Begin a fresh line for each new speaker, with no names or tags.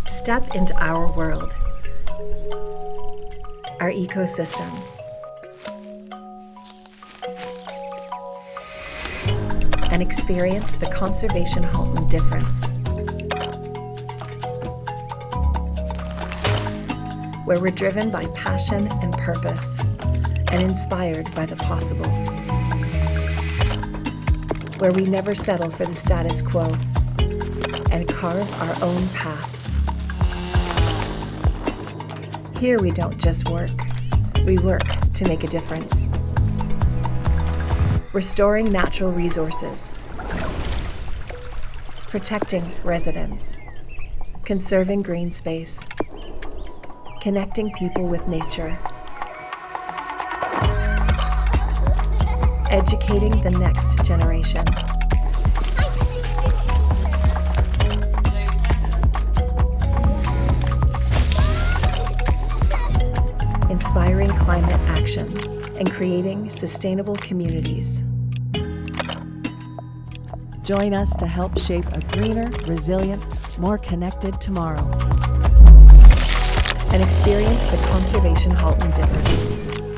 Step into our world, our ecosystem, and experience the Conservation Halton difference, where we're driven by passion and purpose and inspired by the possible, where we never settle for the status quo and carve our own path. Here we don't just work, we work to make a difference. Restoring natural resources, protecting residents, conserving green space, connecting people with nature, educating the next generation. Inspiring climate action and creating sustainable communities.
Join us to help shape a greener, resilient, more connected tomorrow.
And experience the Conservation Halton difference.